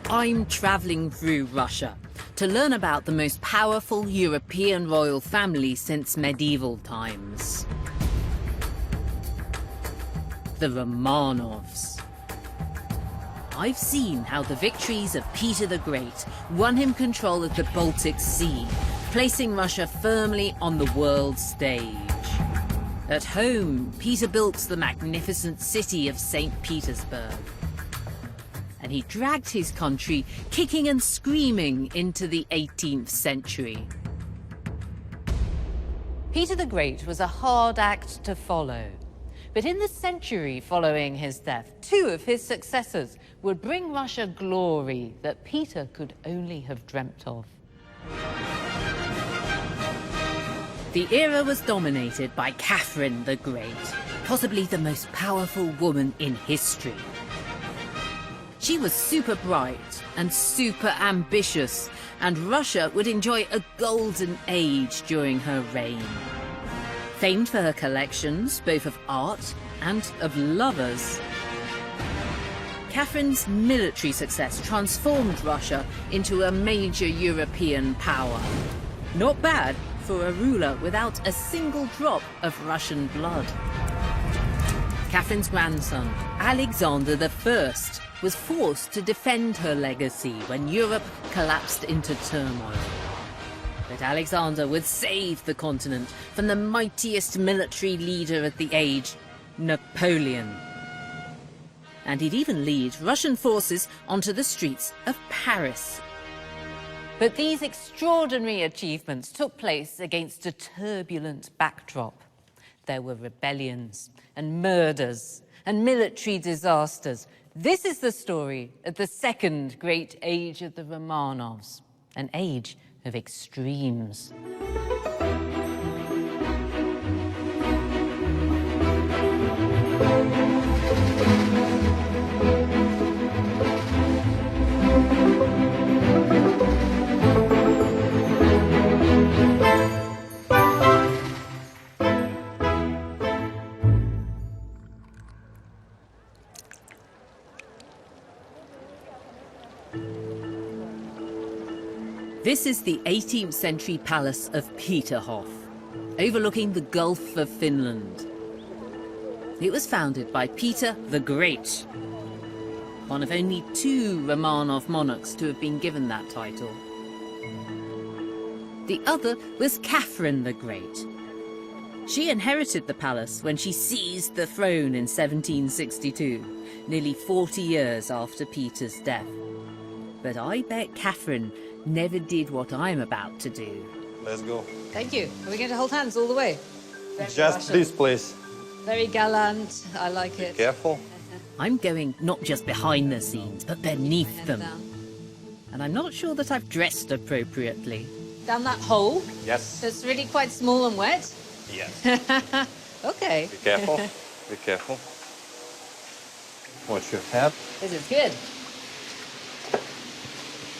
I'm travelling through Russia to learn about the most powerful European royal family since medieval times. The Romanovs. I've seen how the victories of Peter the Great won him control of the Baltic Sea, placing Russia firmly on the world stage. At home, Peter built the magnificent city of St. Petersburg. And he dragged his country, kicking and screaming, into the 18th century. Peter the Great was a hard act to follow. But in the century following his death, two of his successors would bring Russia glory that Peter could only have dreamt of. The era was dominated by Catherine the Great, possibly the most powerful woman in history. She was super bright and super ambitious, and Russia would enjoy a golden age during her reign. Famed for her collections, both of art and of lovers. Catherine's military success transformed Russia into a major European power. Not bad for a ruler without a single drop of Russian blood. Catherine's grandson, Alexander I, was forced to defend her legacy when Europe collapsed into turmoil. But Alexander would save the continent from the mightiest military leader of the age, Napoleon. And he'd even lead Russian forces onto the streets of Paris. But these extraordinary achievements took place against a turbulent backdrop. There were rebellions and murders and military disasters. This is the story of the second great age of the Romanovs, an age of extremes. This is the 18th century palace of Peterhof, overlooking the Gulf of Finland. It was founded by Peter the Great, one of only two Romanov monarchs to have been given that title. The other was Catherine the Great. She inherited the palace when she seized the throne in 1762, nearly 40 years after Peter's death. But I bet Catherine never did what I'm about to do. Let's go. Thank you. Are we going to hold hands all the way? Very Just Russian. this place. Very gallant. I like it. Careful. I'm going not just behind the scenes, but beneath Hand them. down. And I'm not sure that I've dressed appropriately. Down that hole. Yes. That's really quite small and wet. Yes. Okay. Be careful. Be careful. Watch your head. This is good.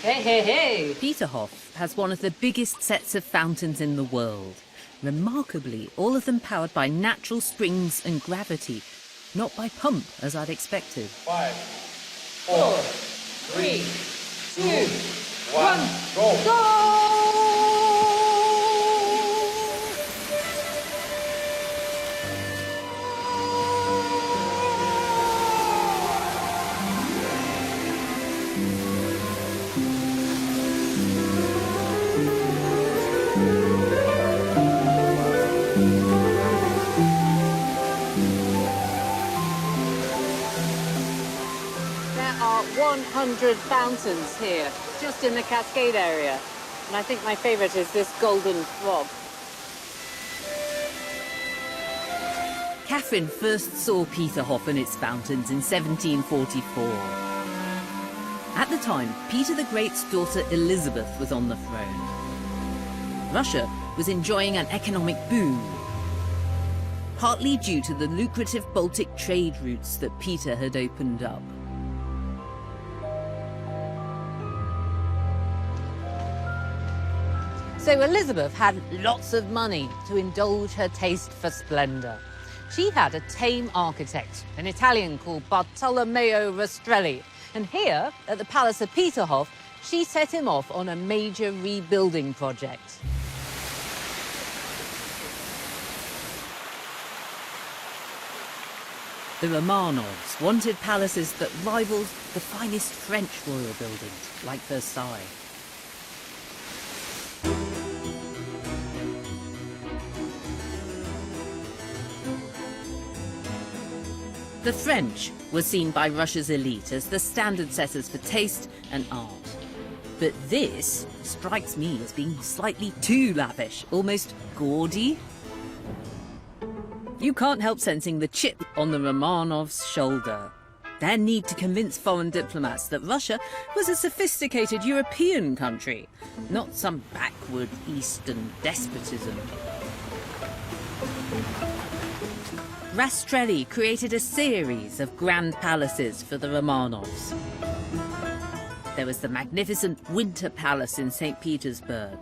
Hey, hey, hey. Peterhof has one of the biggest sets of fountains in the world. Remarkably, all of them powered by natural springs and gravity, not by pump, as I'd expected. 5, 4, 3, 2, 1, go! go! There are 100 fountains here, just in the Cascade area. And I think my favourite is this golden frog. Catherine first saw Peterhof and its fountains in 1744. At the time, Peter the Great's daughter Elizabeth was on the throne. Russia was enjoying an economic boom, partly due to the lucrative Baltic trade routes that Peter had opened up. So Elizabeth had lots of money to indulge her taste for splendour. She had a tame architect, an Italian called Bartolomeo Rastrelli, And here, at the Palace of Peterhof, she set him off on a major rebuilding project. The Romanovs wanted palaces that rivaled the finest French royal buildings, like Versailles. The French were seen by Russia's elite as the standard setters for taste and art. But this strikes me as being slightly too lavish, almost gaudy. You can't help sensing the chip on the Romanovs' shoulder. Their need to convince foreign diplomats that Russia was a sophisticated European country, not some backward Eastern despotism. Rastrelli created a series of grand palaces for the Romanovs. There was the magnificent Winter Palace in St. Petersburg,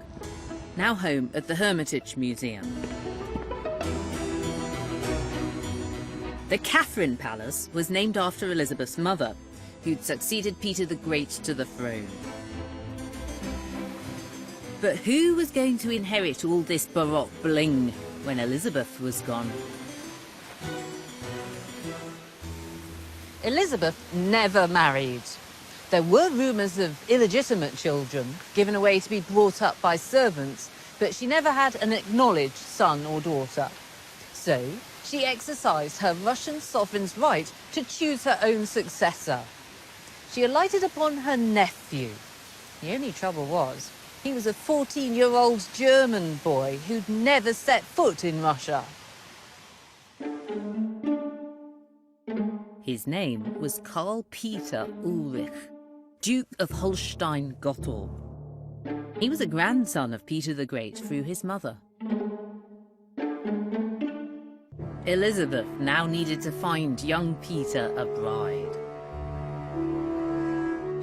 now home at the Hermitage Museum. The Catherine Palace was named after Elizabeth's mother, who'd succeeded Peter the Great to the throne. But who was going to inherit all this Baroque bling when Elizabeth was gone? Elizabeth never married. There were rumours of illegitimate children given away to be brought up by servants, but she never had an acknowledged son or daughter. So she exercised her Russian sovereign's right to choose her own successor. She alighted upon her nephew. The only trouble was, he was a 14-year-old German boy who'd never set foot in Russia. His name was Karl Peter Ulrich, Duke of Holstein-Gottorp. He was a grandson of Peter the Great through his mother. Elizabeth now needed to find young Peter a bride.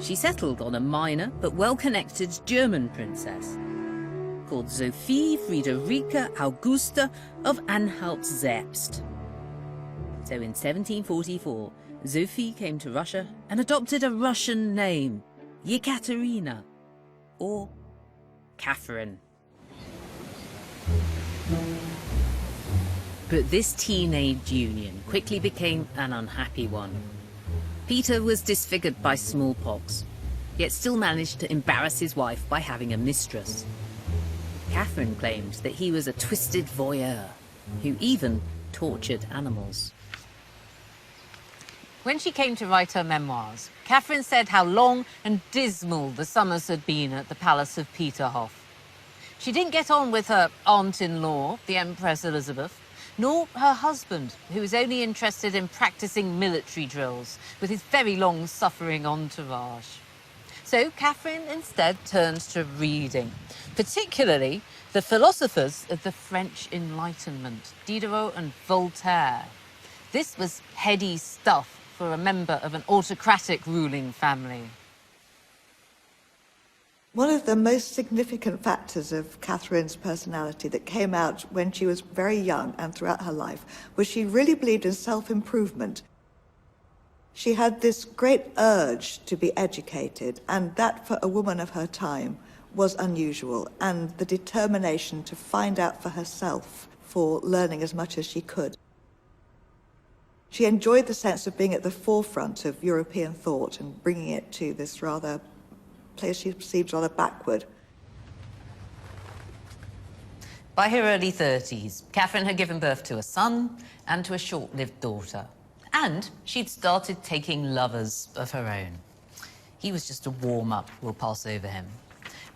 She settled on a minor but well-connected German princess called Sophie Friederike Augusta of Anhalt-Zerbst. So in 1744, Sophie came to Russia and adopted a Russian name, Yekaterina, or Catherine. But this teenage union quickly became an unhappy one. Peter was disfigured by smallpox, yet still managed to embarrass his wife by having a mistress. Catherine claimed that he was a twisted voyeur, who even tortured animals. When she came to write her memoirs, Catherine said how long and dismal the summers had been at the Palace of Peterhof. She didn't get on with her aunt-in-law, the Empress Elizabeth, nor her husband, who was only interested in practicing military drills with his very long-suffering entourage. So Catherine instead turned to reading, particularly the philosophers of the French Enlightenment, Diderot and Voltaire. This was heady stuff for a member of an autocratic ruling family. One of the most significant factors of Catherine's personality that came out when she was very young and throughout her life was she really believed in self-improvement. She had this great urge to be educated, and that for a woman of her time was unusual, and the determination to find out for herself, for learning as much as she could. She enjoyed the sense of being at the forefront of European thought and bringing it to this rather place she perceived rather backward. By her early 30s, Catherine had given birth to a son and to a short-lived daughter. And she'd started taking lovers of her own. He was just a warm-up, we'll pass over him.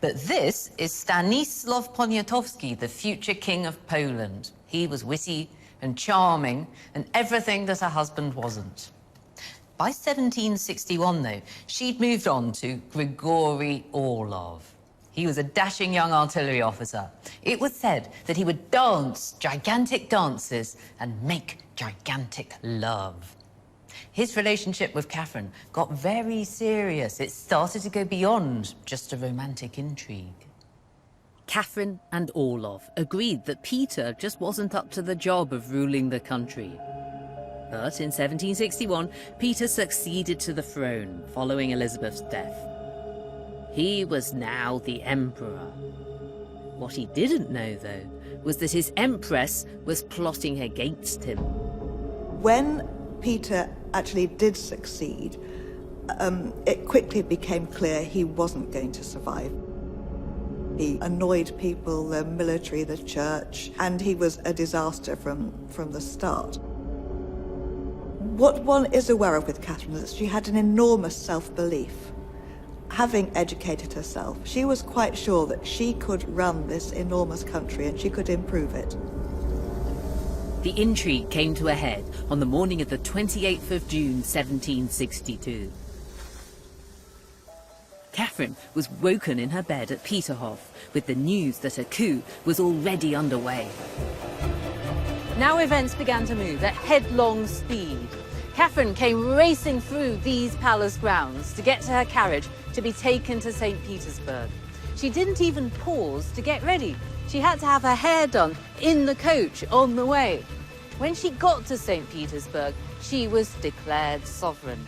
But this is Stanisław Poniatowski, the future king of Poland. He was witty and charming and everything that her husband wasn't. By 1761, though, she'd moved on to Grigory Orlov. He was a dashing young artillery officer. It was said that he would dance gigantic dances and make gigantic love. His relationship with Catherine got very serious. It started to go beyond just a romantic intrigue. Catherine and Orlov agreed that Peter just wasn't up to the job of ruling the country. But in 1761, Peter succeeded to the throne following Elizabeth's death. He was now the emperor. What he didn't know, though, was that his empress was plotting against him. When Peter actually did succeed, it quickly became clear he wasn't going to survive. He annoyed people, the military, the church, and he was a disaster from the start. What one is aware of with Catherine is that she had an enormous self-belief. Having educated herself, she was quite sure that she could run this enormous country and she could improve it. The intrigue came to a head on the morning of the 28th of June, 1762. Catherine was woken in her bed at Peterhof with the news that a coup was already underway. Now events began to move at headlong speed. Catherine came racing through these palace grounds to get to her carriage to be taken to St. Petersburg. She didn't even pause to get ready. She had to have her hair done in the coach on the way. When she got to St. Petersburg, she was declared sovereign.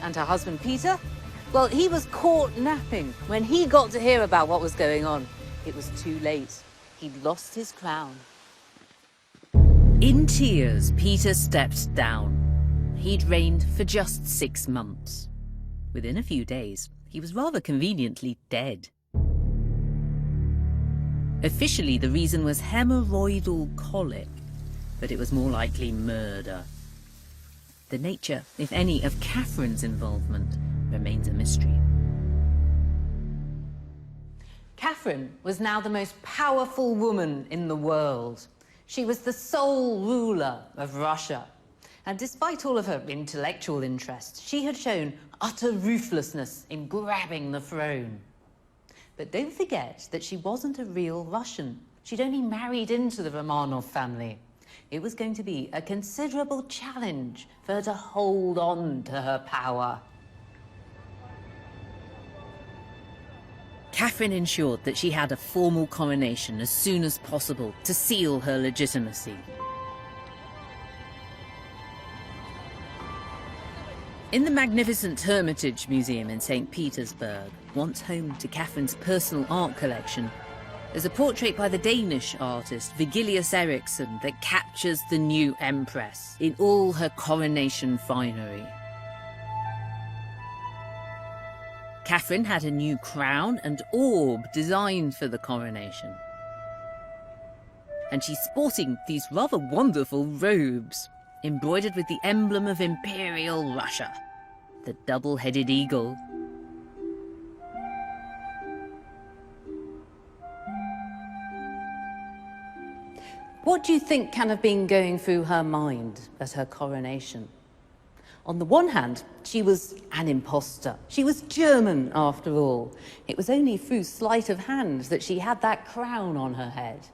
And her husband Peter? Well, he was caught napping when he got to hear about what was going on. It was too late. He'd lost his crown. In tears, Peter stepped down. He'd reigned for just 6 months. Within a few days, he was rather conveniently dead. Officially, the reason was hemorrhoidal colic, but it was more likely murder. The nature, if any, of Catherine's involvement remains a mystery. Catherine was now the most powerful woman in the world. She was the sole ruler of Russia. And despite all of her intellectual interests, she had shown utter ruthlessness in grabbing the throne. But don't forget that she wasn't a real Russian. She'd only married into the Romanov family. It was going to be a considerable challenge for her to hold on to her power. Catherine ensured that she had a formal coronation as soon as possible to seal her legitimacy. In the magnificent Hermitage Museum in St. Petersburg, once home to Catherine's personal art collection, there's a portrait by the Danish artist Vigilius Eriksson that captures the new empress in all her coronation finery. Catherine had a new crown and orb designed for the coronation. And she's sporting these rather wonderful robes, embroidered with the emblem of Imperial Russia, the double-headed eagle. What do you think can have been going through her mind at her coronation? On the one hand, she was an imposter. She was German, after all. It was only through sleight of hand that she had that crown on her head.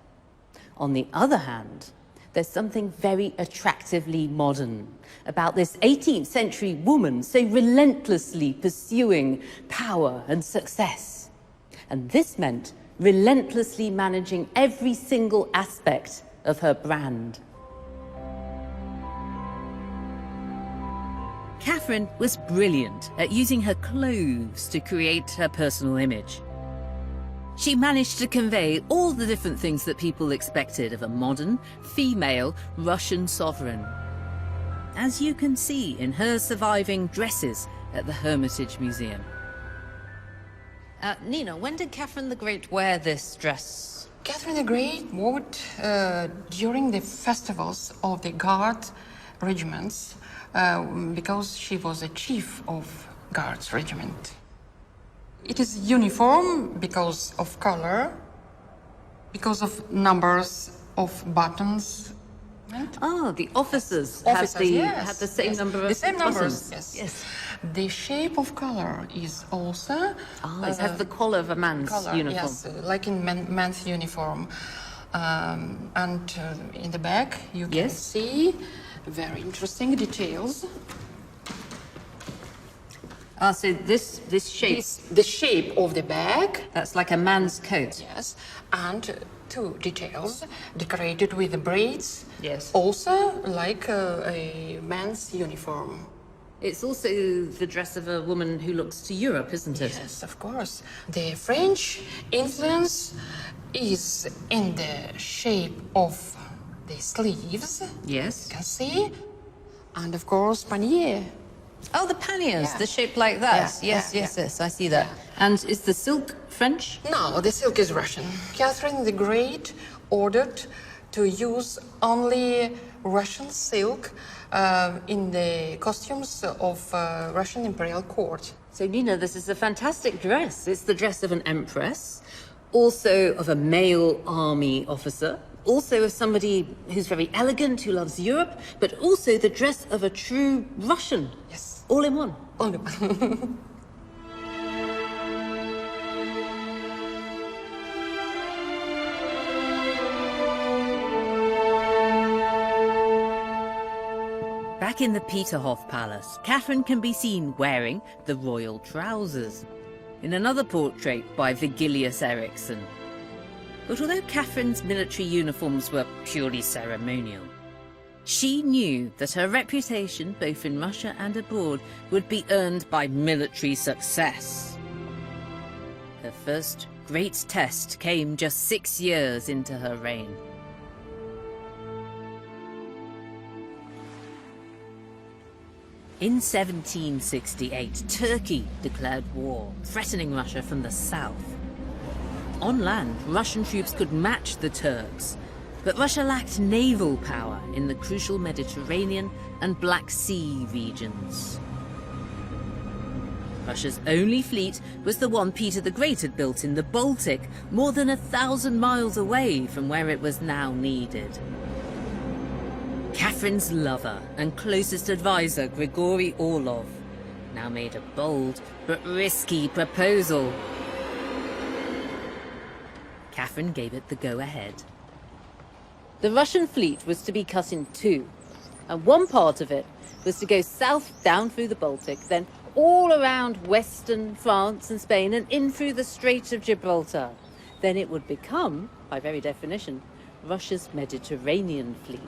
On the other hand, there's something very attractively modern about this 18th century woman so relentlessly pursuing power and success. And this meant relentlessly managing every single aspect of her brand. Catherine was brilliant at using her clothes to create her personal image. She managed to convey all the different things that people expected of a modern, female Russian sovereign, as you can see in her surviving dresses at the Hermitage Museum. Nina, when did Catherine the Great wear this dress? Catherine the Great wore it during the festivals of the Guard regiments because she was a chief of Guards regiment. It is uniform because of color, because of numbers of buttons. Ah, the officers had the same number of the same numbers. buttons. Yes. The shape of collar is also it has the collar of a man's uniform. Yes, like in men's uniform. And in the back you can see very interesting details. Ah, so this shape. The shape of the bag. That's like a man's coat. Yes, and two details decorated with the braids. Yes. Also like a man's uniform. It's also the dress of a woman who looks to Europe, isn't it? Yes, of course. The French influence is in the shape of the sleeves, Yes. you can see, and of course panier. Oh, the panniers, Yeah. the shape like that. Yeah, Yes, yeah, yes, yeah. yes, I see that. And is the silk French? No, the silk is Russian. Catherine the Great ordered to use only Russian silk in the costumes of Russian imperial court. So, Nina, this is a fantastic dress. It's the dress of an empress, also of a male army officer, also of somebody who's very elegant, who loves Europe, but also the dress of a true Russian. Yes. All in one. Only Back in the Peterhof Palace, Catherine can be seen wearing the royal trousers in another portrait by Vigilius Eriksson. But although Catherine's military uniforms were purely ceremonial, she knew that her reputation, both in Russia and abroad, would be earned by military success. Her first great test came just 6 years into her reign. In 1768, Turkey declared war, threatening Russia from the south. On land, Russian troops could match the Turks, but Russia lacked naval power in the crucial Mediterranean and Black Sea regions. Russia's only fleet was the one Peter the Great had built in the Baltic, more than 1,000 miles away from where it was now needed. Catherine's lover and closest advisor, Grigory Orlov, now made a bold but risky proposal. Catherine gave it the go-ahead. The Russian fleet was to be cut in two, and one part of it was to go south down through the Baltic, then all around western France and Spain and in through the Strait of Gibraltar. Then it would become, by very definition, Russia's Mediterranean fleet.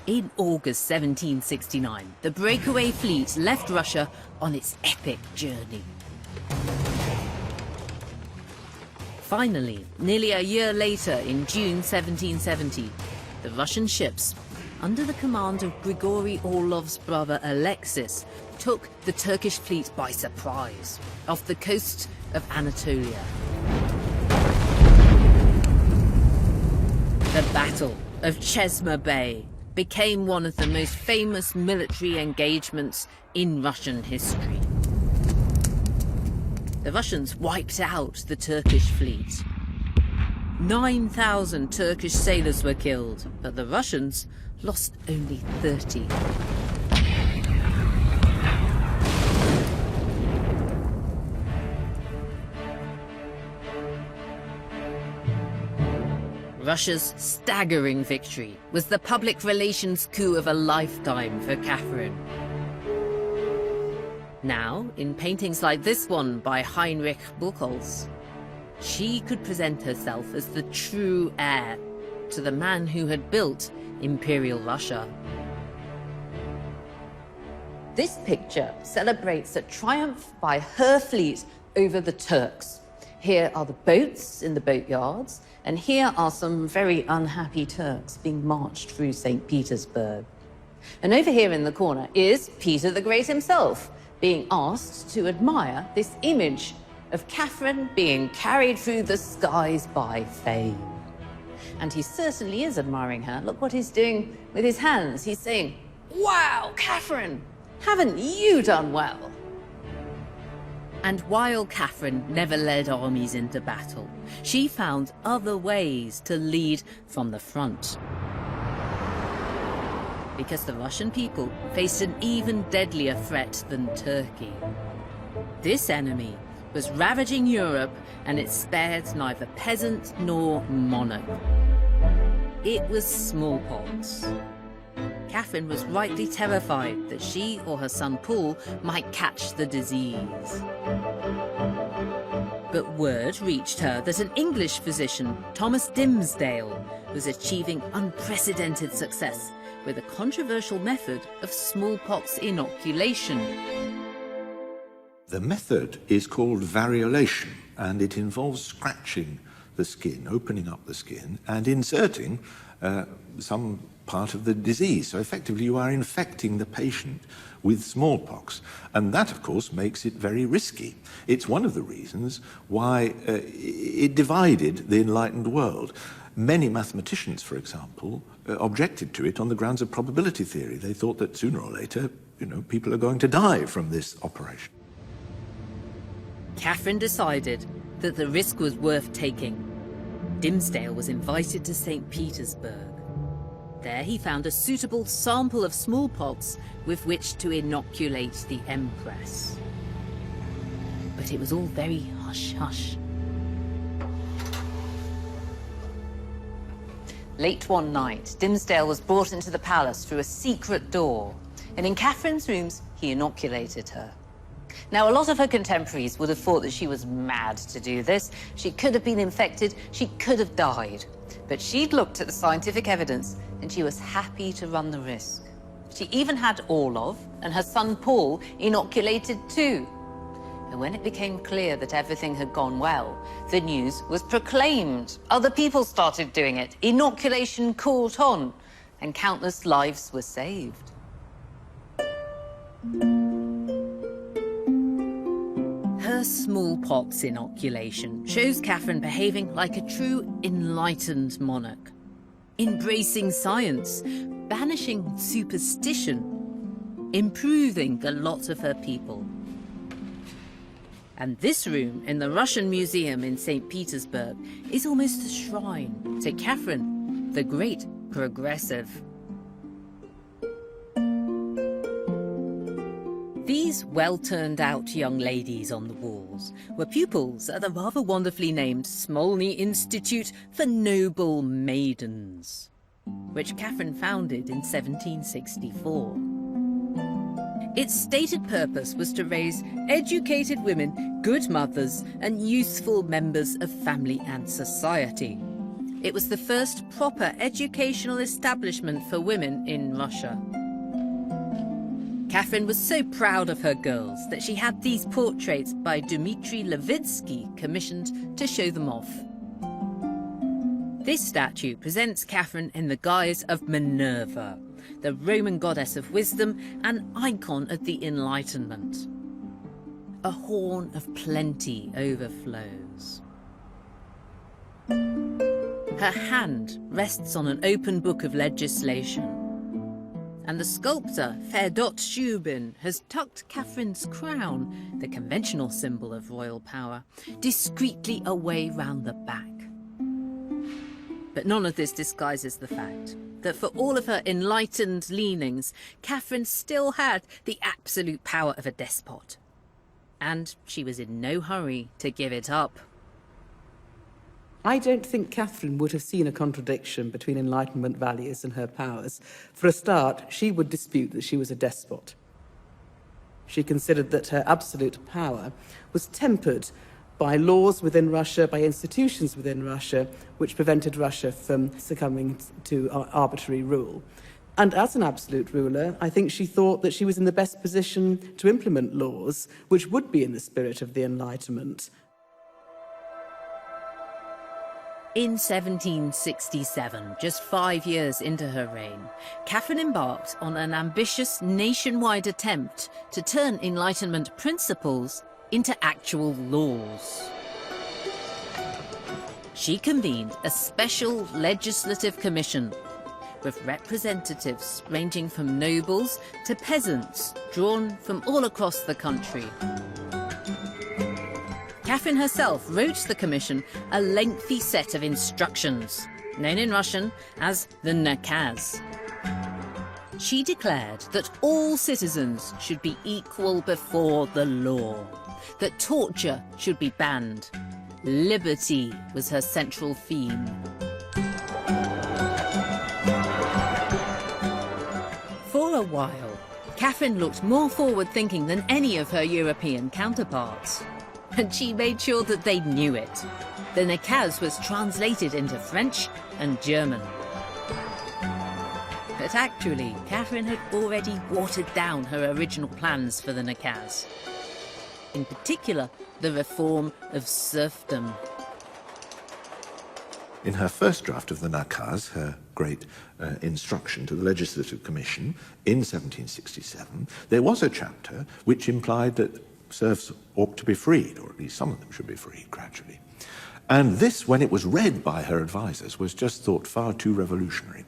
In August 1769, the breakaway fleet left Russia on its epic journey. Finally, nearly a year later, in June 1770, the Russian ships, under the command of Grigory Orlov's brother Alexis, took the Turkish fleet by surprise off the coast of Anatolia. The Battle of Chesma Bay became one of the most famous military engagements in Russian history. The Russians wiped out the Turkish fleet. 9,000 Turkish sailors were killed, but the Russians lost only 30. Russia's staggering victory was the public relations coup of a lifetime for Catherine. Now, in paintings like this one by Heinrich Buchholz, she could present herself as the true heir to the man who had built Imperial Russia. This picture celebrates a triumph by her fleet over the Turks. Here are the boats in the boatyards, and here are some very unhappy Turks being marched through St. Petersburg. And over here in the corner is Peter the Great himself, being asked to admire this image of Catherine being carried through the skies by fame. And he certainly is admiring her. Look what he's doing with his hands. He's saying, "Wow, Catherine, haven't you done well?" And while Catherine never led armies into battle, she found other ways to lead from the front. Because the Russian people faced an even deadlier threat than Turkey. This enemy was ravaging Europe, and it spared neither peasant nor monarch. It was smallpox. Catherine was rightly terrified that she or her son Paul might catch the disease. But word reached her that an English physician, Thomas Dimsdale, was achieving unprecedented success with a controversial method of smallpox inoculation. The method is called variolation, and it involves scratching the skin, opening up the skin, and inserting some part of the disease. So effectively you are infecting the patient with smallpox. And that, of course, makes it very risky. It's one of the reasons why it divided the enlightened world. Many mathematicians, for example, objected to it on the grounds of probability theory. They thought that sooner or later, people are going to die from this operation. Catherine decided that the risk was worth taking. Dimsdale was invited to St. Petersburg. There he found a suitable sample of smallpox with which to inoculate the Empress. But it was all very hush-hush. Late one night, Dimsdale was brought into the palace through a secret door, and in Catherine's rooms, he inoculated her. Now, a lot of her contemporaries would have thought that she was mad to do this. She could have been infected, she could have died. But she'd looked at the scientific evidence, and she was happy to run the risk. She even had Orlov and her son Paul inoculated too. And when it became clear that everything had gone well, the news was proclaimed. Other people started doing it. Inoculation caught on, and countless lives were saved. Her smallpox inoculation shows Catherine behaving like a true enlightened monarch, embracing science, banishing superstition, improving the lot of her people. And this room in the Russian Museum in St. Petersburg is almost a shrine to Catherine, the great progressive. These well-turned-out young ladies on the walls were pupils at the rather wonderfully named Smolny Institute for Noble Maidens, which Catherine founded in 1764. Its stated purpose was to raise educated women, good mothers, and useful members of family and society. It was the first proper educational establishment for women in Russia. Catherine was so proud of her girls that she had these portraits by Dmitry Levitsky commissioned to show them off. This statue presents Catherine in the guise of Minerva, the Roman goddess of wisdom and icon of the Enlightenment. A horn of plenty overflows. Her hand rests on an open book of legislation, and the sculptor Fedot Shubin has tucked Catherine's crown, the conventional symbol of royal power, discreetly away round the back. But none of this disguises the fact that for all of her enlightened leanings, Catherine still had the absolute power of a despot. And she was in no hurry to give it up. I don't think Catherine would have seen a contradiction between Enlightenment values and her powers. For a start, she would dispute that she was a despot. She considered that her absolute power was tempered by laws within Russia, by institutions within Russia, which prevented Russia from succumbing to arbitrary rule. And as an absolute ruler, I think she thought that she was in the best position to implement laws which would be in the spirit of the Enlightenment. In 1767, just 5 years into her reign, Catherine embarked on an ambitious nationwide attempt to turn Enlightenment principles into actual laws. She convened a special legislative commission with representatives ranging from nobles to peasants, drawn from all across the country. Catherine herself wrote the commission a lengthy set of instructions, known in Russian as the nakaz. She declared that all citizens should be equal before the law, that torture should be banned. Liberty was her central theme. For a while, Catherine looked more forward-thinking than any of her European counterparts. and she made sure that they knew it. The nakaz was translated into French and German. But actually, Catherine had already watered down her original plans for the nakaz. In particular, the reform of serfdom. In her first draft of the nakaz, her great instruction to the Legislative Commission in 1767, there was a chapter which implied that serfs ought to be freed, or at least some of them should be freed gradually. And this, when it was read by her advisers, was just thought far too revolutionary.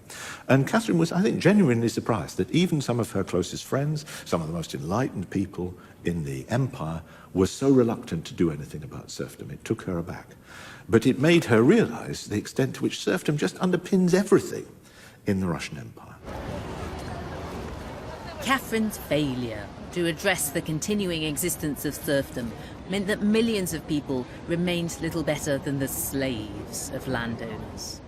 And Catherine was, I think, genuinely surprised that even some of her closest friends, some of the most enlightened people in the empire, were so reluctant to do anything about serfdom. It took her aback. But it made her realize the extent to which serfdom just underpins everything in the Russian Empire. Catherine's failure to address the continuing existence of serfdom meant that millions of people remained little better than the slaves of landowners.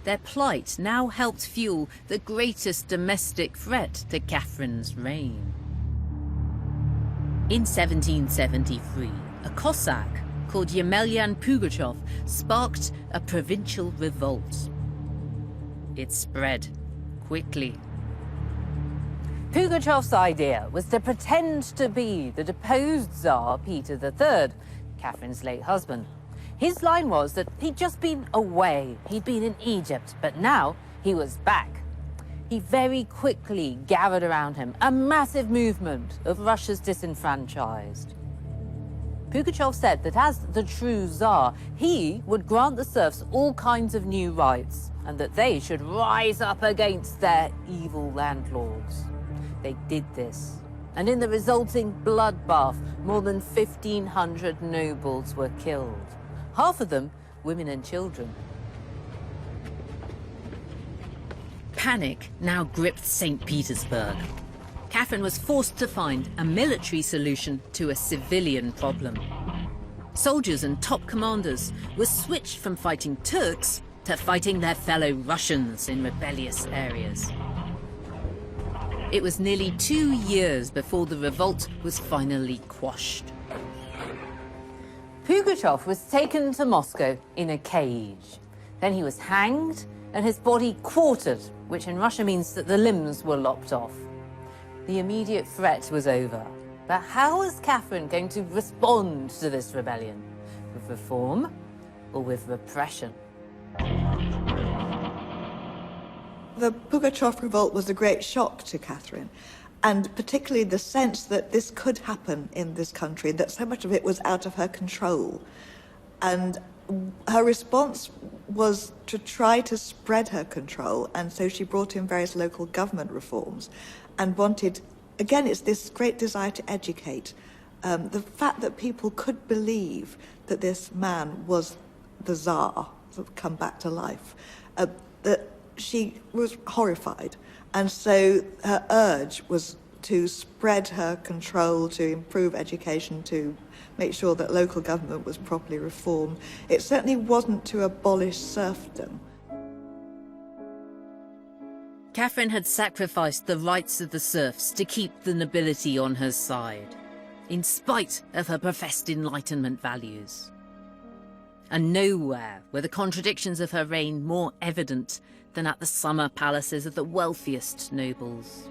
Their plight now helped fuel the greatest domestic threat to Catherine's reign. In 1773, a Cossack called Yemelyan Pugachev sparked a provincial revolt. It spread quickly. Pugachev's idea was to pretend to be the deposed Tsar Peter III, Catherine's late husband. His line was that he'd just been away. He'd been in Egypt, but now he was back. He very quickly gathered around him a massive movement of Russia's disenfranchised. Pugachev said that as the true Tsar, he would grant the serfs all kinds of new rights, and that they should rise up against their evil landlords. They did this, and in the resulting bloodbath, more than 1,500 nobles were killed. Half of them women and children. Panic now gripped St. Petersburg. Catherine was forced to find a military solution to a civilian problem. Soldiers and top commanders were switched from fighting Turks to fighting their fellow Russians in rebellious areas. It was nearly 2 years before the revolt was finally quashed. Pugachev was taken to Moscow in a cage. Then he was hanged and his body quartered, which in Russia means that the limbs were lopped off. The immediate threat was over. But how was Catherine going to respond to this rebellion? With reform or with repression? The Pugachev revolt was a great shock to Catherine, and particularly the sense that this could happen in this country, that so much of it was out of her control. And her response was to try to spread her control, and so she brought in various local government reforms and wanted, again, it's this great desire to educate. The fact that people could believe that this man was the Tsar, sort of come back to life, that she was horrified. And so her urge was to spread her control, to improve education, to make sure that local government was properly reformed. It certainly wasn't to abolish serfdom. Catherine had sacrificed the rights of the serfs to keep the nobility on her side, in spite of her professed Enlightenment values. And nowhere were the contradictions of her reign more evident than at the summer palaces of the wealthiest nobles.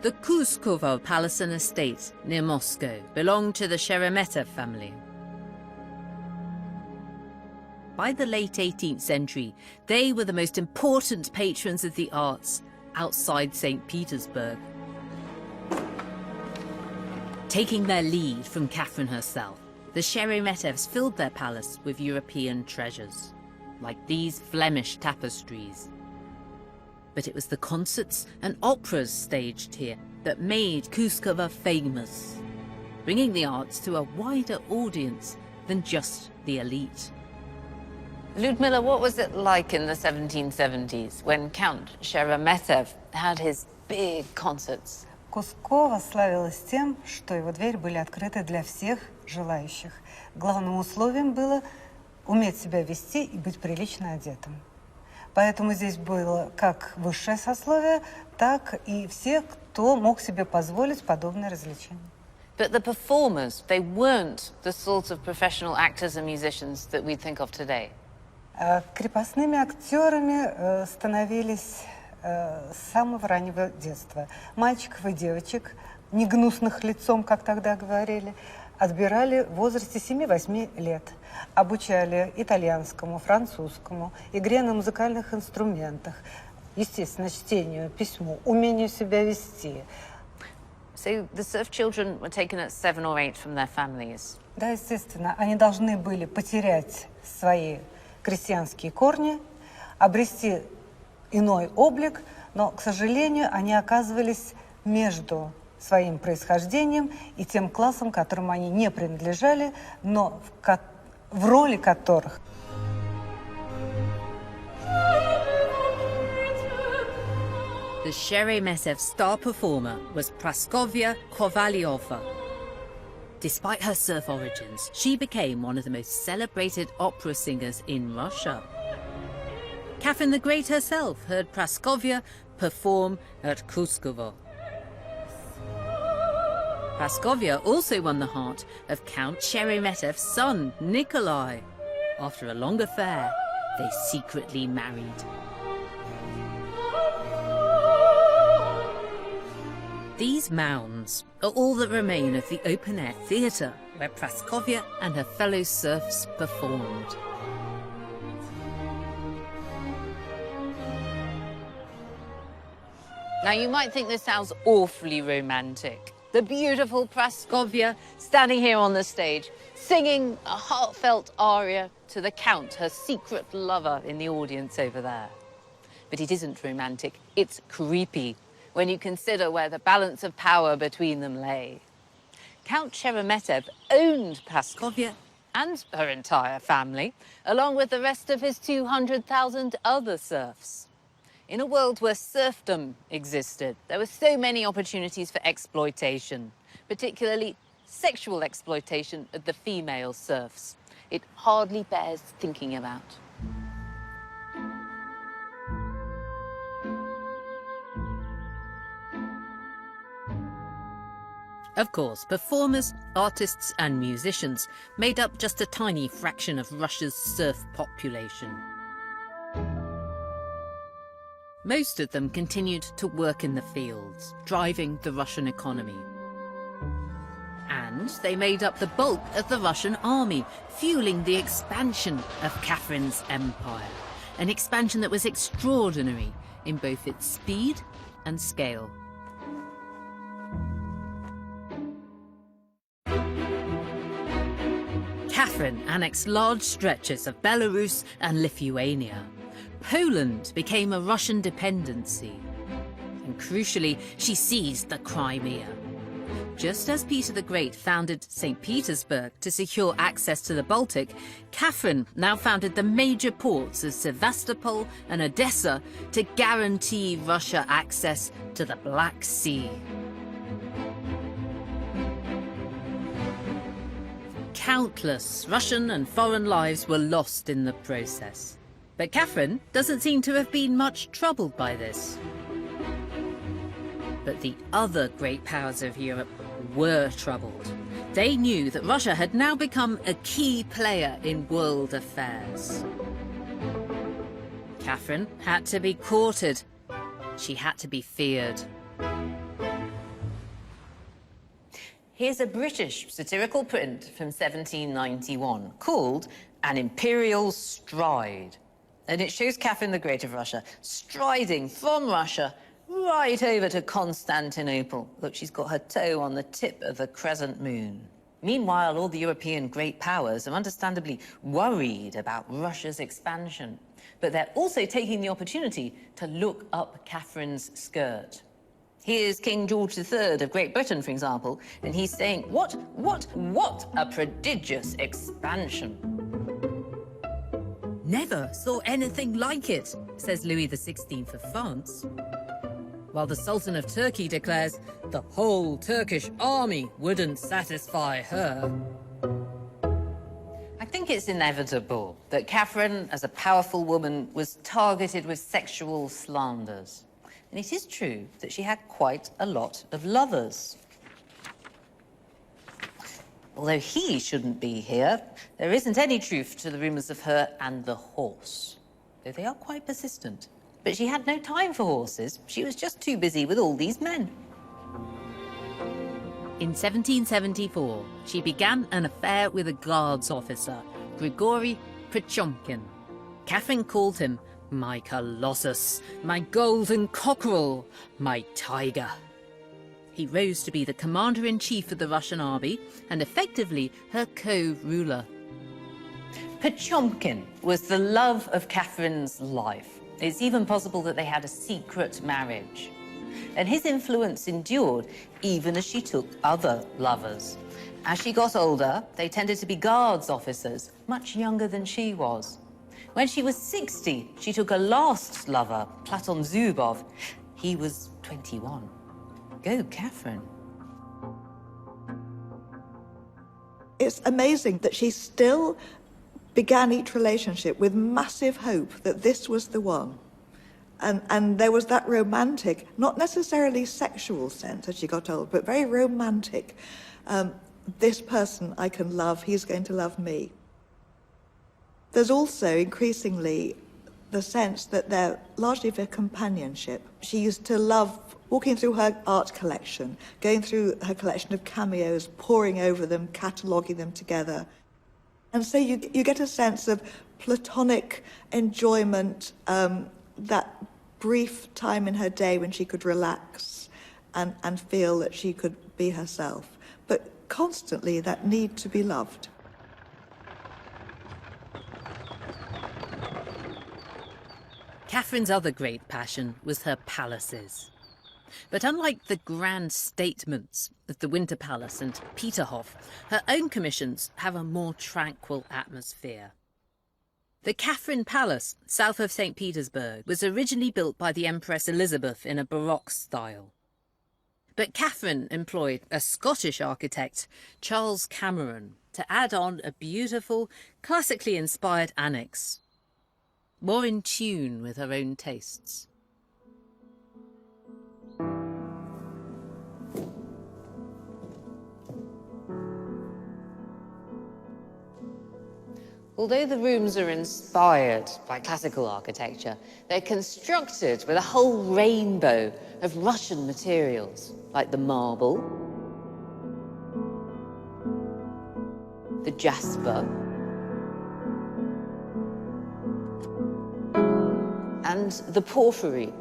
The Kuskovo Palace and Estate near Moscow belonged to the Sheremetev family. By the late 18th century, they were the most important patrons of the arts outside St. Petersburg. Taking their lead from Catherine herself, the Sheremetevs filled their palace with European treasures, like these Flemish tapestries. But it was the concerts and operas staged here that made Kuskova famous, bringing the arts to a wider audience than just the elite. Ludmilla, what was it like in the 1770s when Count Sheremetev had his big concerts? Кускова славилась тем, что его двери были открыты для всех желающих. Главным условием было уметь себя вести и быть прилично одетым. Поэтому здесь было как высшее сословие, так и все, кто мог себе позволить подобное развлечение. But the performers, they weren't the sort of professional actors and musicians that we'd think of today. Крепостными актерами становились с самого раннего детства. Мальчиков и девочек, не гнусных лицом, как тогда говорили, отбирали в возрасте 7-8 лет. Обучали итальянскому, французскому, игре на музыкальных инструментах, естественно, чтению, письму, умению себя вести. So the serf children were taken at 7 or 8 from their families. Да, естественно, они должны были потерять свои крестьянские корни, обрести иной облик, но, к сожалению, они оказывались между своим происхождением и тем классом, которым они не принадлежали, но в роли которых The Sheremetev star performer was Praskovya Kovalyova. Despite her serf origins, she became one of the most celebrated opera singers in Russia. Catherine the Great herself heard Praskovya perform at Kuskovo. Praskovya also won the heart of Count Sheremetev's son, Nikolai. After a long affair, they secretly married. These mounds are all that remain of the open-air theatre where Praskovya and her fellow serfs performed. Now, you might think this sounds awfully romantic. The beautiful Praskovya standing here on the stage, singing a heartfelt aria to the Count, her secret lover in the audience over there. But it isn't romantic, it's creepy when you consider where the balance of power between them lay. Count Sheremetev owned Praskovya and her entire family, along with the rest of his 200,000 other serfs. In a world where serfdom existed, there were so many opportunities for exploitation, particularly sexual exploitation of the female serfs. It hardly bears thinking about. Of course, performers, artists and musicians made up just a tiny fraction of Russia's serf population. Most of them continued to work in the fields, driving the Russian economy. And they made up the bulk of the Russian army, fueling the expansion of Catherine's empire, an expansion that was extraordinary in both its speed and scale. Catherine annexed large stretches of Belarus and Lithuania. Poland became a Russian dependency. And crucially, she seized the Crimea. Just as Peter the Great founded St. Petersburg to secure access to the Baltic, Catherine now founded the major ports of Sevastopol and Odessa to guarantee Russia access to the Black Sea. Countless Russian and foreign lives were lost in the process. But Catherine doesn't seem to have been much troubled by this. But the other great powers of Europe were troubled. They knew that Russia had now become a key player in world affairs. Catherine had to be courted. She had to be feared. Here's a British satirical print from 1791 called An Imperial Stride. And it shows Catherine the Great of Russia striding from Russia right over to Constantinople. Look, she's got her toe on the tip of the crescent moon. Meanwhile, all the European great powers are understandably worried about Russia's expansion. But they're also taking the opportunity to look up Catherine's skirt. Here's King George III of Great Britain, for example, and he's saying, what a prodigious expansion. Never saw anything like it, says Louis XVI of France. While the Sultan of Turkey declares the whole Turkish army wouldn't satisfy her. I think it's inevitable that Catherine, as a powerful woman, was targeted with sexual slanders. And it is true that she had quite a lot of lovers. Although he shouldn't be here, there isn't any truth to the rumours of her and the horse, though they are quite persistent. But she had no time for horses. She was just too busy with all these men. In 1774, she began an affair with a guards officer, Grigory Prichomkin. Catherine called him my Colossus, my golden cockerel, my tiger. He rose to be the commander-in-chief of the Russian army and effectively her co-ruler. Pochomkin was the love of Catherine's life. It's even possible that they had a secret marriage. And his influence endured even as she took other lovers. As she got older, they tended to be guards officers, much younger than she was. When she was 60, she took a last lover, Platon Zubov. He was 21. Go, Catherine. It's amazing that she still began each relationship with massive hope that this was the one. And there was that romantic, not necessarily sexual sense as she got older, but very romantic. This person I can love, he's going to love me. There's also increasingly the sense that they're largely for companionship. She used to love walking through her art collection, going through her collection of cameos, poring over them, cataloguing them together. And so you get a sense of platonic enjoyment, that brief time in her day when she could relax and feel that she could be herself, but constantly that need to be loved. Catherine's other great passion was her palaces. But unlike the grand statements of the Winter Palace and Peterhof, her own commissions have a more tranquil atmosphere. The Catherine Palace, south of St. Petersburg, was originally built by the Empress Elizabeth in a Baroque style. But Catherine employed a Scottish architect, Charles Cameron, to add on a beautiful, classically inspired annex, more in tune with her own tastes. Although the rooms are inspired by classical architecture, they're constructed with a whole rainbow of Russian materials, like the marble, the jasper, and the porphyry.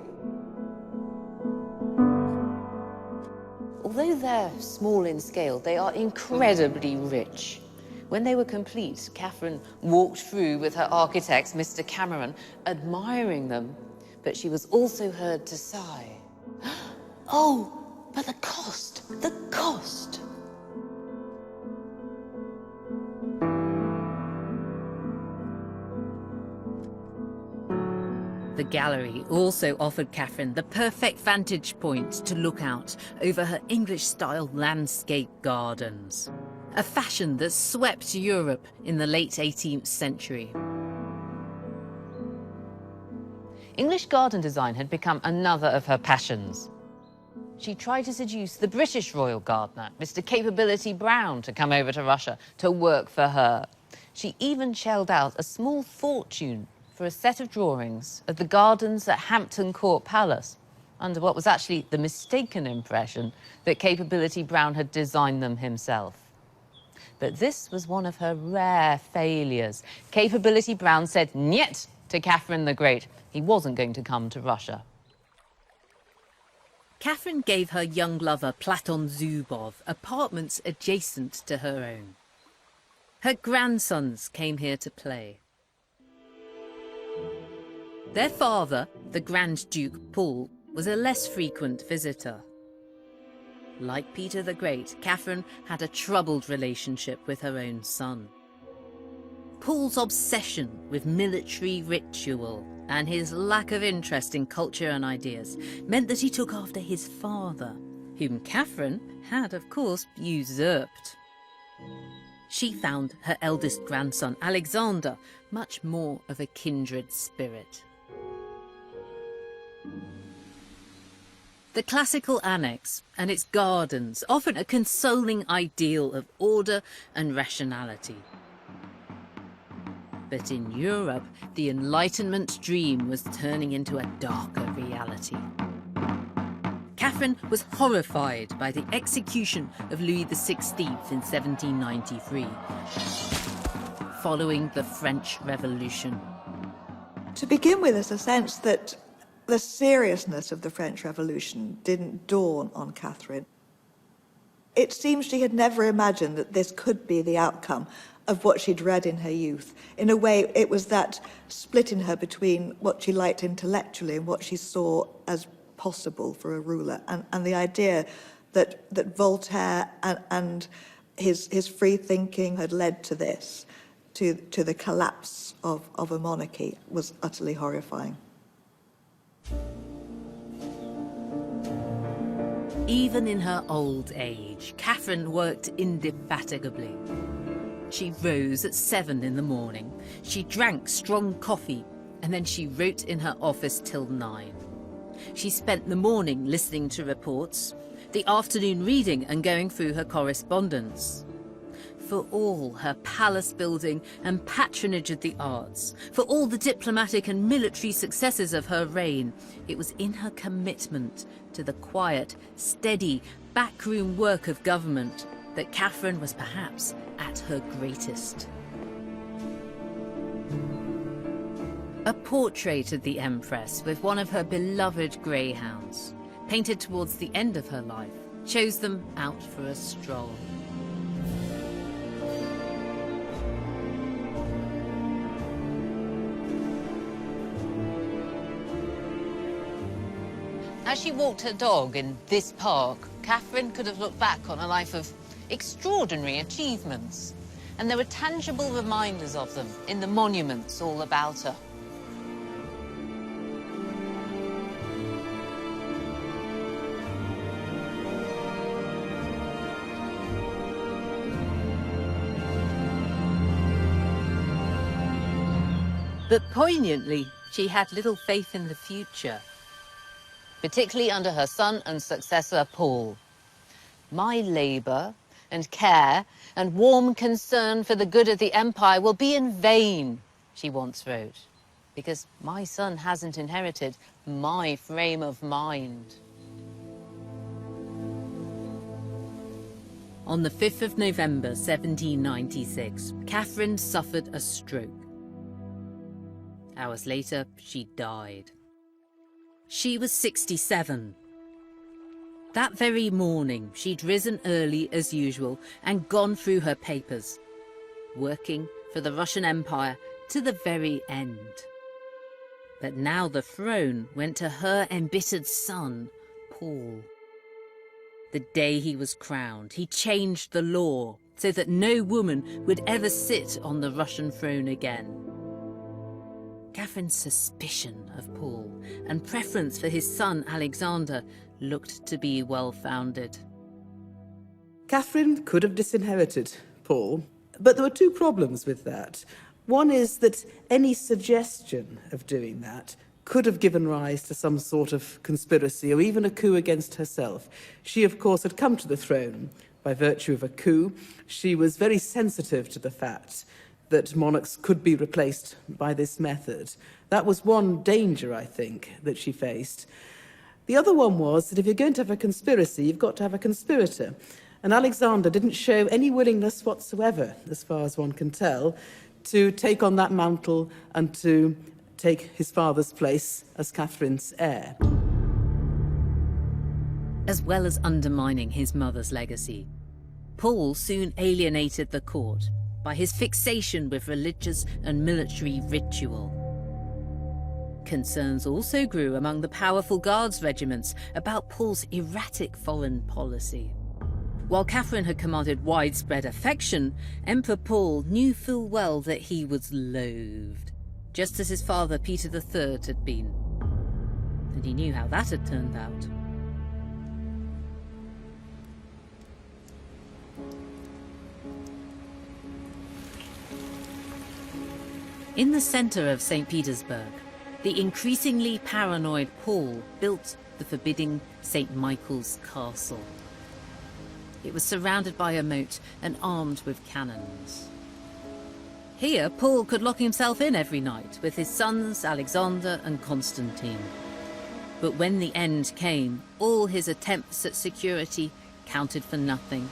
Although they're small in scale, they are incredibly rich. When they were complete, Catherine walked through with her architect, Mr. Cameron, admiring them, but she was also heard to sigh. Oh, but the cost, the cost. The gallery also offered Catherine the perfect vantage point to look out over her English-style landscape gardens, a fashion that swept Europe in the late 18th century. English garden design had become another of her passions. She tried to seduce the British royal gardener, Mr. Capability Brown, to come over to Russia to work for her. She even shelled out a small fortune for a set of drawings of the gardens at Hampton Court Palace, under what was actually the mistaken impression that Capability Brown had designed them himself. But this was one of her rare failures. Capability Brown said "Niet" to Catherine the Great. He wasn't going to come to Russia. Catherine gave her young lover Platon Zubov apartments adjacent to her own. Her grandsons came here to play. Their father, the Grand Duke Paul, was a less frequent visitor. Like Peter the Great, Catherine had a troubled relationship with her own son. Paul's obsession with military ritual and his lack of interest in culture and ideas meant that he took after his father, whom Catherine had, of course, usurped. She found her eldest grandson, Alexander, much more of a kindred spirit. The classical annex and its gardens offered a consoling ideal of order and rationality. But in Europe, the Enlightenment dream was turning into a darker reality. Catherine was horrified by the execution of Louis XVI in 1793, following the French Revolution. To begin with, there's a sense that the seriousness of the French Revolution didn't dawn on Catherine. It seems she had never imagined that this could be the outcome of what she'd read in her youth. In a way, it was that split in her between what she liked intellectually and what she saw as possible for a ruler, and the idea that Voltaire and his free thinking had led to this, to the collapse of a monarchy, was utterly horrifying. Even in her old age, Catherine worked indefatigably. She rose at 7 in the morning, she drank strong coffee, and then she wrote in her office till 9. She spent the morning listening to reports, the afternoon reading and going through her correspondence. For all her palace building and patronage of the arts, for all the diplomatic and military successes of her reign, it was in her commitment to the quiet, steady, backroom work of government that Catherine was perhaps at her greatest. A portrait of the Empress with one of her beloved greyhounds, painted towards the end of her life, shows them out for a stroll. As she walked her dog in this park, Catherine could have looked back on a life of extraordinary achievements, and there were tangible reminders of them in the monuments all about her. But poignantly, she had little faith in the future. Particularly under her son and successor, Paul. My labour and care and warm concern for the good of the empire will be in vain, she once wrote, because my son hasn't inherited my frame of mind. On the 5th of November 1796, Catherine suffered a stroke. Hours later, she died. She was 67. That very morning, she'd risen early as usual and gone through her papers, working for the Russian Empire to the very end. But now the throne went to her embittered son, Paul. The day he was crowned, he changed the law so that no woman would ever sit on the Russian throne again. Catherine's suspicion of Paul and preference for his son Alexander looked to be well-founded. Catherine could have disinherited Paul, but there were two problems with that. One is that any suggestion of doing that could have given rise to some sort of conspiracy or even a coup against herself. She, of course, had come to the throne by virtue of a coup. She was very sensitive to the fact that monarchs could be replaced by this method. That was one danger, I think, that she faced. The other one was that if you're going to have a conspiracy, you've got to have a conspirator. And Alexander didn't show any willingness whatsoever, as far as one can tell, to take on that mantle and to take his father's place as Catherine's heir. As well as undermining his mother's legacy, Paul soon alienated the court by his fixation with religious and military ritual. Concerns also grew among the powerful Guards regiments about Paul's erratic foreign policy. While Catherine had commanded widespread affection, Emperor Paul knew full well that he was loathed, just as his father Peter III had been. And he knew how that had turned out. In the centre of St. Petersburg, the increasingly paranoid Paul built the forbidding St. Michael's Castle. It was surrounded by a moat and armed with cannons. Here, Paul could lock himself in every night with his sons Alexander and Constantine. But when the end came, all his attempts at security counted for nothing.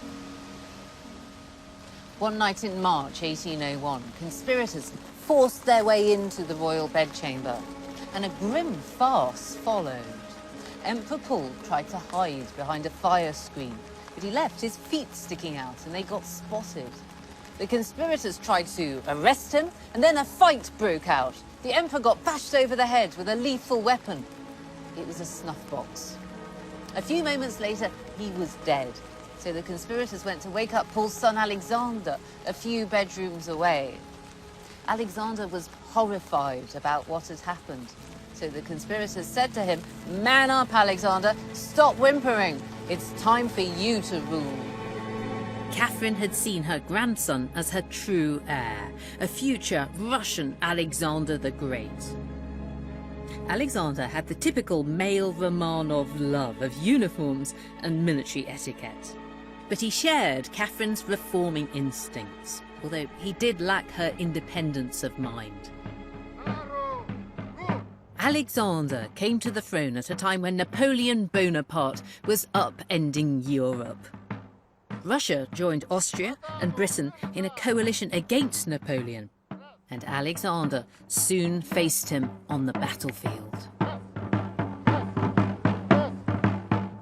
One night in March 1801, conspirators forced their way into the royal bedchamber, and a grim farce followed. Emperor Paul tried to hide behind a fire screen, but he left his feet sticking out and they got spotted. The conspirators tried to arrest him, and then a fight broke out. The emperor got bashed over the head with a lethal weapon. It was a snuff box. A few moments later, he was dead. So the conspirators went to wake up Paul's son Alexander a few bedrooms away. Alexander was horrified about what had happened. So the conspirators said to him, "Man up, Alexander, stop whimpering. It's time for you to rule." Catherine had seen her grandson as her true heir, a future Russian Alexander the Great. Alexander had the typical male Romanov love of uniforms and military etiquette. But he shared Catherine's reforming instincts, although he did lack her independence of mind. Alexander came to the throne at a time when Napoleon Bonaparte was upending Europe. Russia joined Austria and Britain in a coalition against Napoleon, and Alexander soon faced him on the battlefield.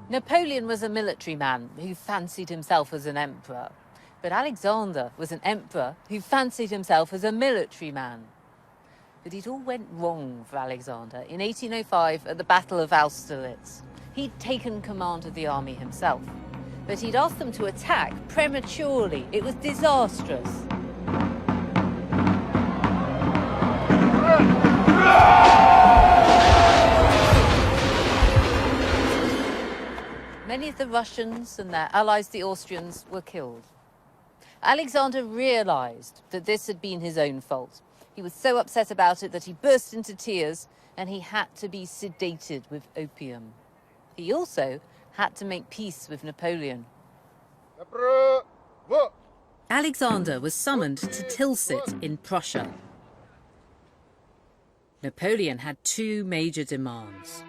Napoleon was a military man who fancied himself as an emperor, but Alexander was an emperor who fancied himself as a military man. But it all went wrong for Alexander in 1805 at the Battle of Austerlitz. He'd taken command of the army himself, but he'd asked them to attack prematurely. It was disastrous. Many of the Russians and their allies, the Austrians, were killed. Alexander realized that this had been his own fault. He was so upset about it that he burst into tears, and he had to be sedated with opium. He also had to make peace with Napoleon. Alexander was summoned to Tilsit in Prussia. Napoleon had two major demands.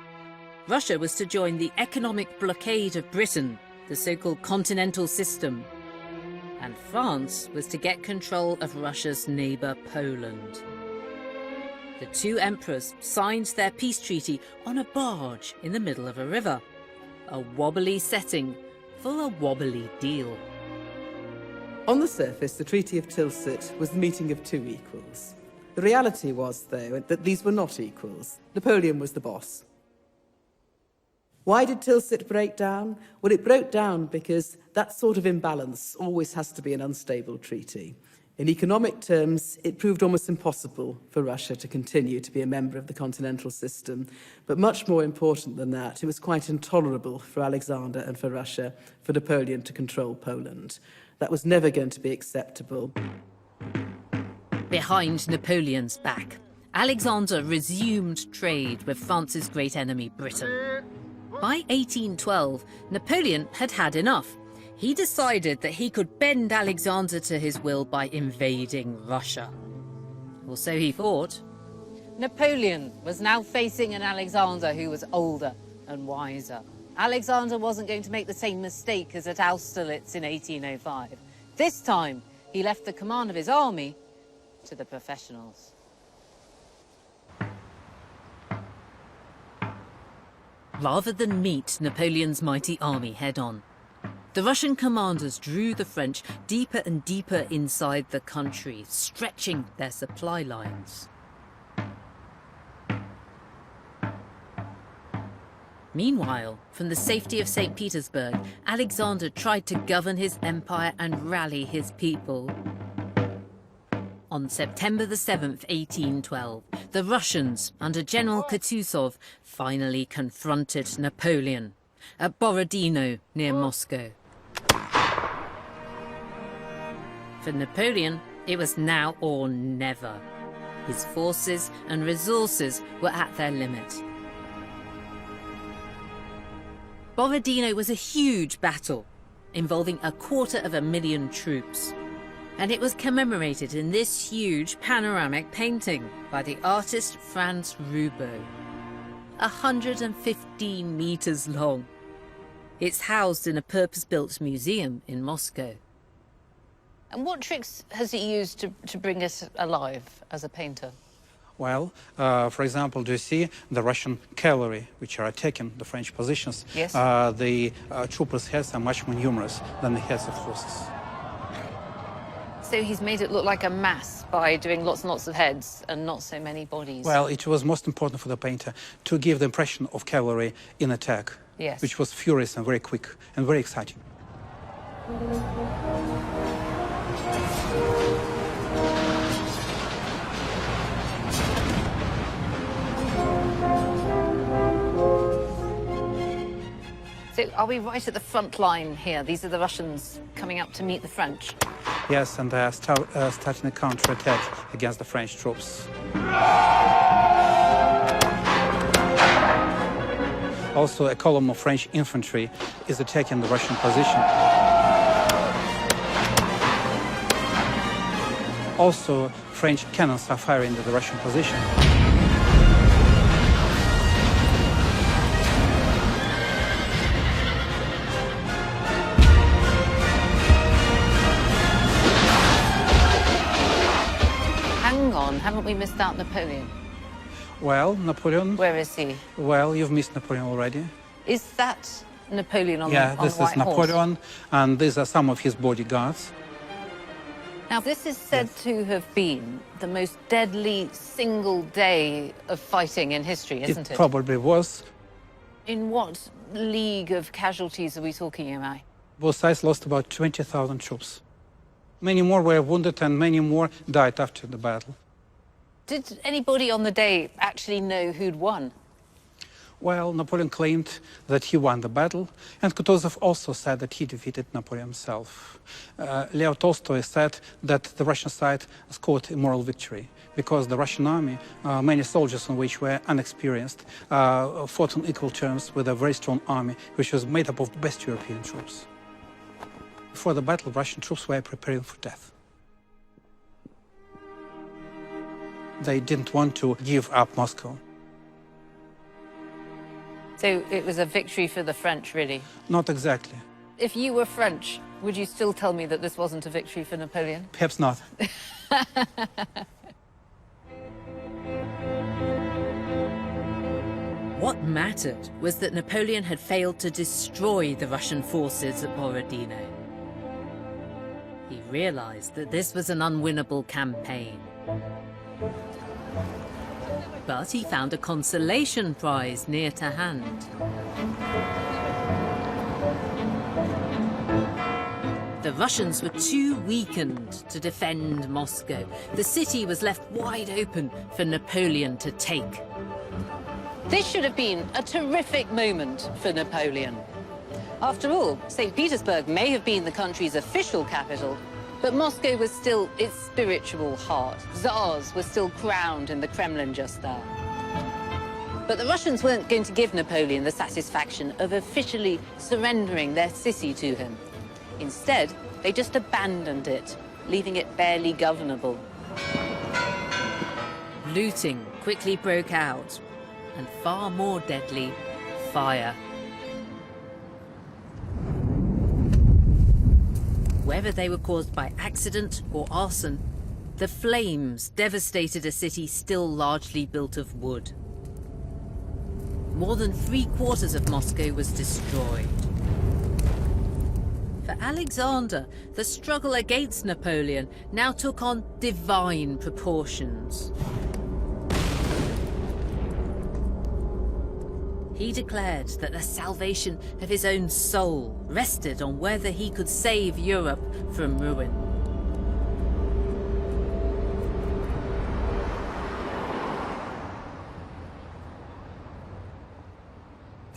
Russia was to join the economic blockade of Britain, the so-called continental system, and France was to get control of Russia's neighbour Poland. The two emperors signed their peace treaty on a barge in the middle of a river, a wobbly setting for a wobbly deal. On the surface, the Treaty of Tilsit was the meeting of two equals. The reality was, though, that these were not equals. Napoleon was the boss. Why did Tilsit break down? Well, it broke down because that sort of imbalance always has to be an unstable treaty. In economic terms, it proved almost impossible for Russia to continue to be a member of the continental system. But much more important than that, it was quite intolerable for Alexander and for Russia for Napoleon to control Poland. That was never going to be acceptable. Behind Napoleon's back, Alexander resumed trade with France's great enemy, Britain. By 1812, Napoleon had had enough. He decided that he could bend Alexander to his will by invading Russia. Or so he thought. Napoleon was now facing an Alexander who was older and wiser. Alexander wasn't going to make the same mistake as at Austerlitz in 1805. This time, he left the command of his army to the professionals. Rather than meet Napoleon's mighty army head-on, the Russian commanders drew the French deeper and deeper inside the country, stretching their supply lines. Meanwhile, from the safety of St. Petersburg, Alexander tried to govern his empire and rally his people. On September the 7th, 1812, the Russians, under General Kutuzov, finally confronted Napoleon at Borodino, near Moscow. For Napoleon, it was now or never. His forces and resources were at their limit. Borodino was a huge battle, involving 250,000 troops. And it was commemorated in this huge panoramic painting by the artist Franz Roubaud. 115 meters long. It's housed in a purpose-built museum in Moscow. And what tricks has he used to bring us alive as a painter? Well, for example, do you see the Russian cavalry, which are attacking the French positions? Yes. The troopers' heads are much more numerous than the heads of horses. So he's made it look like a mass by doing lots and lots of heads and not so many bodies. Well, it was most important for the painter to give the impression of cavalry in attack, yes, which was furious and very quick and very exciting. So are we right at the front line here? These are the Russians coming up to meet the French. Yes, and they are starting a counterattack against the French troops. Also, a column of French infantry is attacking the Russian position. Also, French cannons are firing into the Russian position. Hang on, haven't we missed out Napoleon? Well, Napoleon... Where is he? Well, you've missed Napoleon already. Is that Napoleon on the Yeah, this is Napoleon, and these are some of his bodyguards. Now, this is said to have been the most deadly single day of fighting in history, isn't it? It probably was. In what league of casualties are we talking about? Both sides lost about 20,000 troops. Many more were wounded and many more died after the battle. Did anybody on the day actually know who'd won? Well, Napoleon claimed that he won the battle, and Kutuzov also said that he defeated Napoleon himself. Leo Tolstoy said that the Russian side scored a moral victory, because the Russian army, many soldiers on which were inexperienced, fought on equal terms with a very strong army, which was made up of the best European troops. Before the battle, Russian troops were preparing for death. They didn't want to give up Moscow. So it was a victory for the French, really? Not exactly. If you were French, would you still tell me that this wasn't a victory for Napoleon? Perhaps not. What mattered was that Napoleon had failed to destroy the Russian forces at Borodino. He realized that this was an unwinnable campaign. But he found a consolation prize near to hand. The Russians were too weakened to defend Moscow. The city was left wide open for Napoleon to take. This should have been a terrific moment for Napoleon. After all, St. Petersburg may have been the country's official capital, but Moscow was still its spiritual heart. Tsars were still crowned in the Kremlin just there. But the Russians weren't going to give Napoleon the satisfaction of officially surrendering their city to him. Instead, they just abandoned it, leaving it barely governable. Looting quickly broke out, and far more deadly, fire. Whether they were caused by accident or arson, the flames devastated a city still largely built of wood. More than 3/4 of Moscow was destroyed. For Alexander, the struggle against Napoleon now took on divine proportions. He declared that the salvation of his own soul rested on whether he could save Europe from ruin.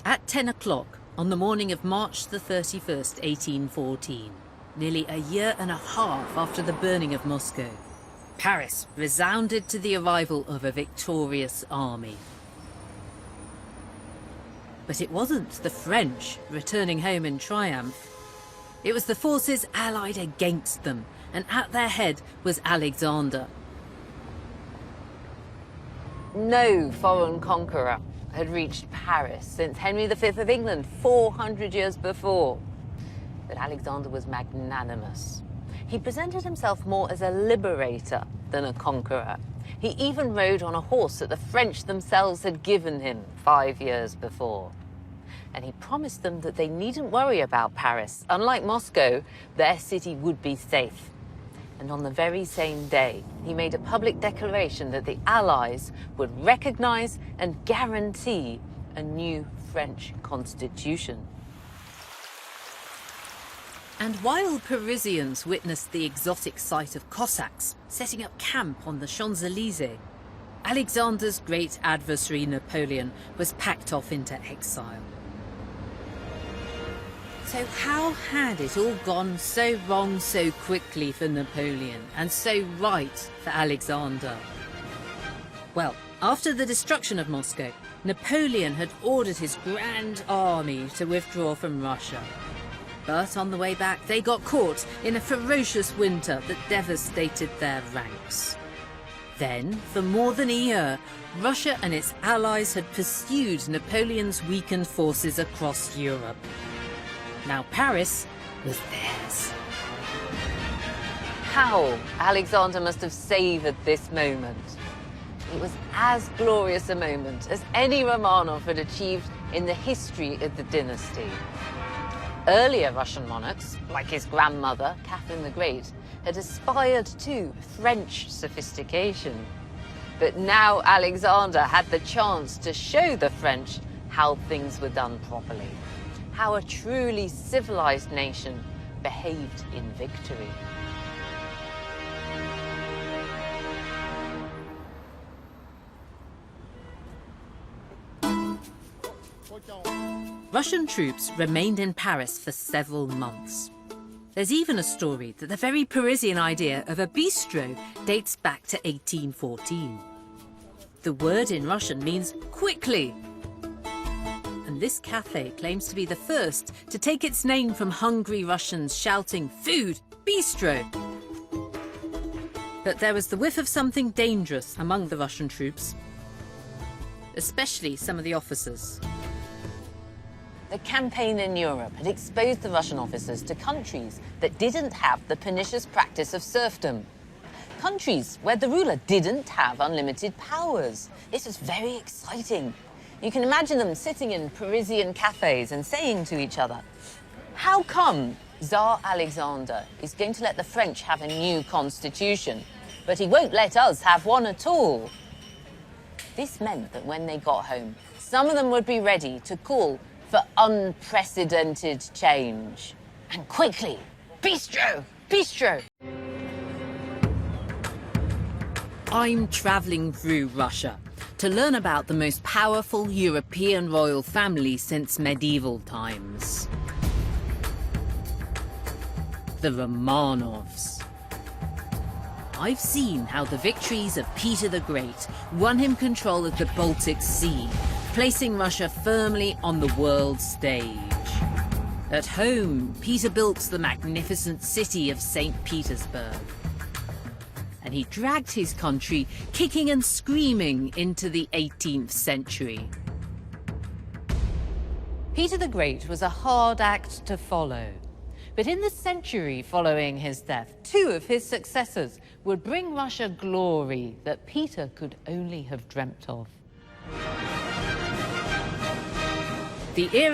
At 10 o'clock on the morning of March the 31st, 1814, nearly a year and a half after the burning of Moscow, Paris resounded to the arrival of a victorious army. But it wasn't the French returning home in triumph. It was the forces allied against them, and at their head was Alexander. No foreign conqueror had reached Paris since Henry V of England 400 years before. But Alexander was magnanimous. He presented himself more as a liberator than a conqueror. He even rode on a horse that the French themselves had given him 5 years before. And he promised them that they needn't worry about Paris. Unlike Moscow, their city would be safe. And on the very same day, he made a public declaration that the Allies would recognize and guarantee a new French constitution. And while Parisians witnessed the exotic sight of Cossacks setting up camp on the Champs-Élysées, Alexander's great adversary Napoleon was packed off into exile. So how had it all gone so wrong so quickly for Napoleon and so right for Alexander? Well, after the destruction of Moscow, Napoleon had ordered his grand army to withdraw from Russia. But on the way back, they got caught in a ferocious winter that devastated their ranks. Then, for more than a year, Russia and its allies had pursued Napoleon's weakened forces across Europe. Now Paris was theirs. How Alexander must have savoured this moment. It was as glorious a moment as any Romanov had achieved in the history of the dynasty. Earlier Russian monarchs, like his grandmother, Catherine the Great, had aspired to French sophistication. But now Alexander had the chance to show the French how things were done properly, how a truly civilized nation behaved in victory. Russian troops remained in Paris for several months. There's even a story that the very Parisian idea of a bistro dates back to 1814. The word in Russian means quickly. And this cafe claims to be the first to take its name from hungry Russians shouting, "Food! Bistro!" But there was the whiff of something dangerous among the Russian troops, especially some of the officers. The campaign in Europe had exposed the Russian officers to countries that didn't have the pernicious practice of serfdom. Countries where the ruler didn't have unlimited powers. This was very exciting. You can imagine them sitting in Parisian cafes and saying to each other, how come Tsar Alexander is going to let the French have a new constitution, but he won't let us have one at all? This meant that when they got home, some of them would be ready to call for unprecedented change. And quickly, bistro, bistro. I'm travelling through Russia to learn about the most powerful European royal family since medieval times. The Romanovs. I've seen how the victories of Peter the Great won him control of the Baltic Sea, placing Russia firmly on the world stage. At home, Peter built the magnificent city of St. Petersburg. And he dragged his country, kicking and screaming, into the 18th century. Peter the Great was a hard act to follow. But in the century following his death, 2 of his successors would bring Russia glory that Peter could only have dreamt of. The era